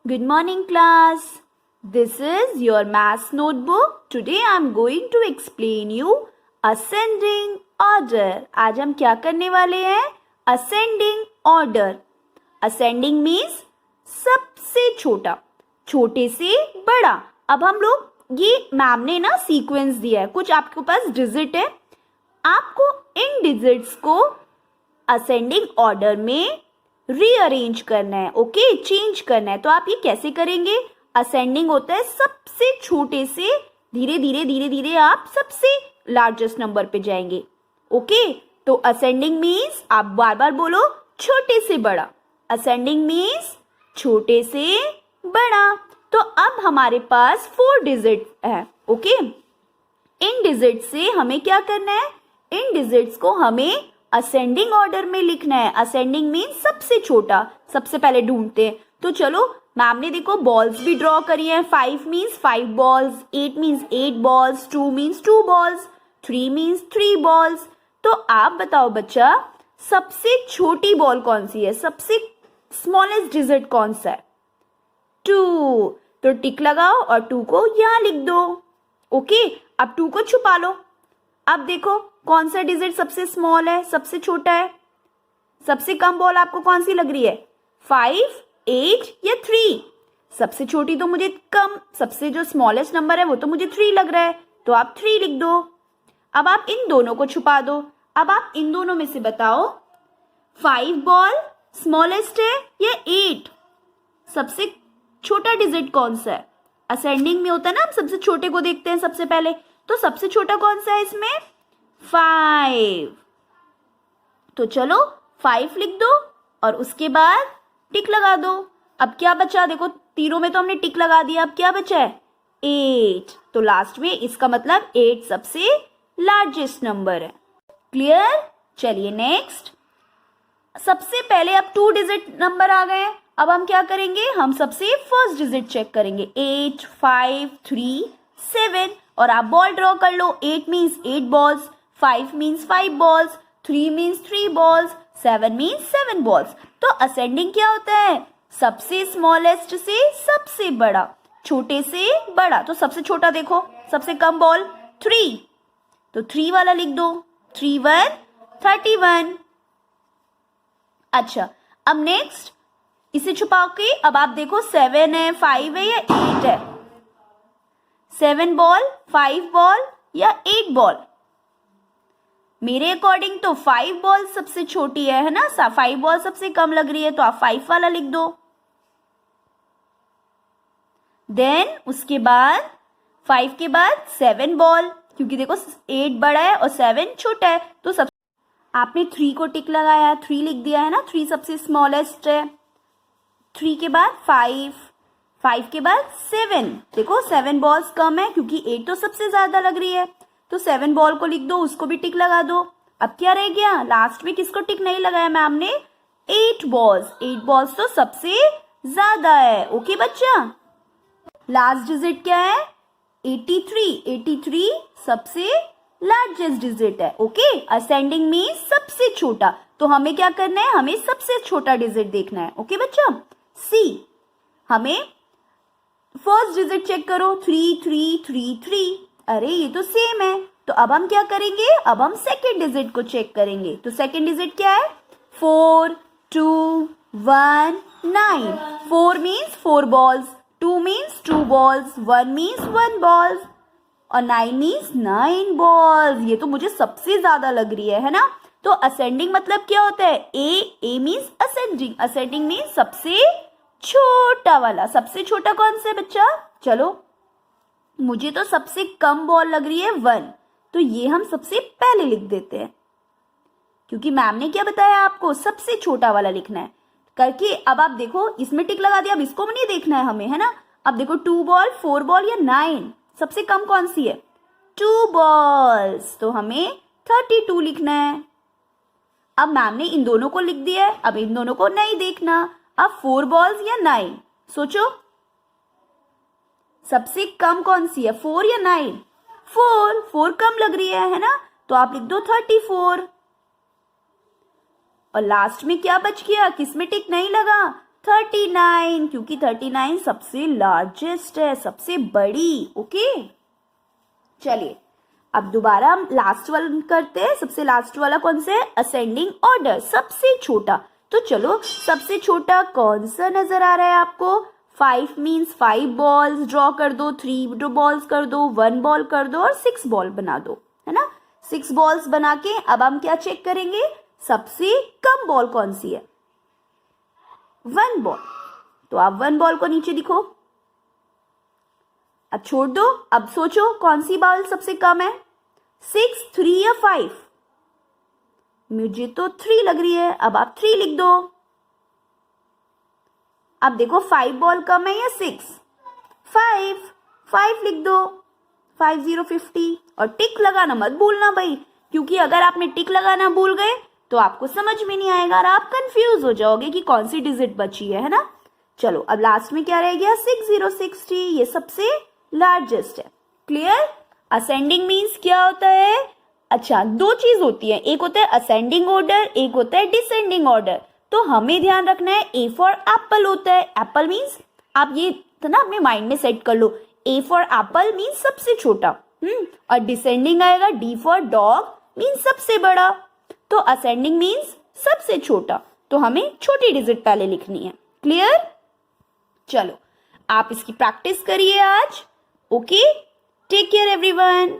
Good morning, class. This is your maths notebook. Today I am going to explain you ascending order. आज हम क्या करने वाले हैं? Ascending order. Ascending means सबसे छोटा, छोटे से बड़ा. अब हम लोग ये मैम ने ना सीक्वेंस दिया है, कुछ आपके पास डिजिट है, आपको इन डिजिट्स को असेंडिंग ऑर्डर में रीअरेंज करना है. ओके, चेंज करना है. तो आप ये कैसे करेंगे? असेंडिंग होता है सबसे छोटे से धीरे धीरे धीरे धीरे आप सबसे लार्जेस्ट नंबर पे जाएंगे. ओके, तो असेंडिंग मीन्स आप बार बार बोलो छोटे से बड़ा. असेंडिंग मीन्स छोटे से बड़ा. तो अब हमारे पास 4 डिजिट है. ओके, इन डिजिट से हमें क्या करना है? इन डिजिट्स को हमें असेंडिंग ऑर्डर में लिखना है. असेंडिंग मीन्स सबसे छोटा. सबसे पहले ढूंढते हैं. तो चलो, मैम ने देखो बॉल्स भी ड्रॉ करी है. 5 means 5 balls, 8 means 8 balls, 2 means 2 balls, 3 means 3 balls. तो आप बताओ बच्चा, सबसे छोटी बॉल कौन सी है? सबसे स्मॉलेस्ट डिजिट कौन सा है? 2. तो टिक लगाओ और 2 को यहां लिख दो. ओके, अब 2 को छुपा लो. अब देखो कौन सा डिजिट सबसे स्मॉल है, सबसे छोटा है? सबसे कम बॉल आपको कौन सी लग रही है? 5, 8 या 3? सबसे छोटी तो मुझे कम, सबसे जो स्मॉलेस्ट नंबर है वो तो मुझे 3 लग रहा है. तो आप 3 लिख दो. अब आप इन दोनों को छुपा दो. अब आप इन दोनों में से बताओ 5 बॉल स्मॉलेस्ट है या 8? सबसे छोटा डिजिट कौन सा है? असेंडिंग में होता है ना, हम सबसे छोटे को देखते हैं सबसे पहले. तो सबसे छोटा कौन सा है इसमें? 5. तो चलो 5 लिख दो और उसके बाद टिक लगा दो. अब क्या बचा? देखो तीनों में तो हमने टिक लगा दिया. अब क्या बचा है? 8. तो लास्ट में इसका मतलब 8 सबसे लार्जेस्ट नंबर है. क्लियर? चलिए नेक्स्ट. सबसे पहले अब 2 डिजिट नंबर आ गए. अब हम क्या करेंगे? हम सबसे फर्स्ट डिजिट चेक करेंगे. 8, 5, 3, 7. और आप बॉल ड्रॉ कर लो. 8 means 8 balls, 5 means 5 balls, 3 means 3 balls, 7 means 7 balls. तो असेंडिंग क्या होता है? सबसे स्मॉलेस्ट से सबसे बड़ा, छोटे से बड़ा. तो सबसे छोटा देखो, सबसे कम बॉल 3. तो 3 वाला लिख दो. 3 1 31. अच्छा, अब नेक्स्ट इसे छुपा के अब आप देखो 7 है, 5 है या 8 है? 7 बॉल, 5 बॉल या 8 बॉल? मेरे अकॉर्डिंग तो 5 बॉल सबसे छोटी है ना? 5 बॉल सबसे कम लग रही है, तो आप 5 वाला लिख दो. देन उसके बाद 5 के बाद 7 बॉल, क्योंकि देखो 8 बड़ा है और 7 छोटा है. तो सब आपने 3 को टिक लगाया, 3 लिख दिया है ना? 3 सबसे स्मॉलेस्ट है. 3 के बाद 5, 5 के बाद 7. देखो 7 बॉल्स कम है क्योंकि 8 तो सबसे ज्यादा लग रही है. तो 7 बॉल को लिख दो, उसको भी टिक लगा दो. अब क्या रह गया? लास्ट में किसको टिक नहीं लगाया मैम ने? 8 बॉल्स. 8 बॉल्स तो सबसे ज्यादा है. ओके बच्चा, लास्ट डिजिट क्या है? 83. 83 सबसे लार्जेस्ट डिजिट है. ओके, असेंडिंग मीन्स सबसे छोटा. तो हमें क्या करना है? हमें सबसे छोटा डिजिट देखना है. ओके बच्चा, सी. हमें फर्स्ट डिजिट चेक करो. 3 3 3 3. अरे ये तो सेम है. तो अब हम क्या करेंगे? अब हम सेकेंड डिजिट को चेक करेंगे. तो सेकेंड डिजिट क्या है? 4 2 1 9. 4 means 4 balls, 2 means 2 balls, 1 means 1 balls और 9 मीन्स 9 बॉल्स. ये तो मुझे सबसे ज्यादा लग रही है ना? तो असेंडिंग मतलब क्या होता है? ए मीन्स असेंडिंग. असेंडिंग मीन्स सबसे छोटा वाला. सबसे छोटा कौन सा है बच्चा? चलो, मुझे तो सबसे कम बॉल लग रही है 1. तो ये हम सबसे पहले लिख देते हैं, क्योंकि मैम ने क्या बताया आपको? सबसे छोटा वाला लिखना है करके. अब आप देखो इसमें टिक लगा दिया. अब इसको नहीं देखना है हमें, है ना? अब देखो 2 बॉल, 4 बॉल या 9? सबसे कम कौन सी है? 2 बॉल्स. तो हमें 32 लिखना है. अब मैम ने इन दोनों को लिख दिया है. अब इन दोनों को नहीं देखना. अब 4 बॉल्स या 9? सोचो सबसे कम कौन सी है? 4 या 9? 4. 4 कम लग रही है ना? तो आप लिख दो 34. और लास्ट में क्या बच गया? किसमें टिक नहीं लगा? 39, क्योंकि 39 सबसे लार्जेस्ट है, सबसे बड़ी। ओके, चलिए अब दोबारा हम लास्ट वाला करते हैं। सबसे लास्ट वाला कौन सा है? असेंडिंग ऑर्डर, सबसे छोटा। तो चलो सबसे छोटा कौन सा नजर आ रहा है आपको? 5 मीन्स 5 बॉल्स ड्रॉ कर दो, 3 बॉल्स कर दो, 1 बॉल कर दो और 6 बॉल बना दो, है ना। 6 बॉल्स बना के अब हम क्या चेक करेंगे? सबसे कम बॉल कौन सी है? 1 बॉल। तो आप 1 बॉल को नीचे दिखो, अब छोड़ दो। अब सोचो कौन सी बॉल सबसे कम है? 6, 3 या 5? मुझे तो 3 लग रही है। अब आप 3 लिख दो। अब देखो 5 बॉल कम है या 6? 5 लिख दो। 5 0 50 और टिक लगाना मत भूलना भाई, क्योंकि अगर आपने टिक लगाना भूल गए तो आपको समझ में नहीं आएगा और आप कंफ्यूज हो जाओगे कि कौन सी डिजिट बची है ना। चलो अब लास्ट में क्या रह गया? 6 0 60, ये सबसे लार्जेस्ट है। क्लियर? असेंडिंग मीन्स क्या होता है? अच्छा, 2 चीज होती है, एक होता है असेंडिंग ऑर्डर, एक होता है डिसेंडिंग ऑर्डर। तो हमें ध्यान रखना है ए फॉर एप्पल होता है। एप्पल मीन्स आप ये तो ना अपने माइंड में सेट कर लो, ए फॉर एप्पल मीन्स सबसे छोटा, और डिसेंडिंग आएगा, डी फॉर डॉग मीन्स सबसे बड़ा। तो असेंडिंग मीन्स सबसे छोटा, तो हमें छोटी डिजिट पहले लिखनी है। क्लियर? चलो आप इसकी प्रैक्टिस करिए आज। Okay, take care everyone.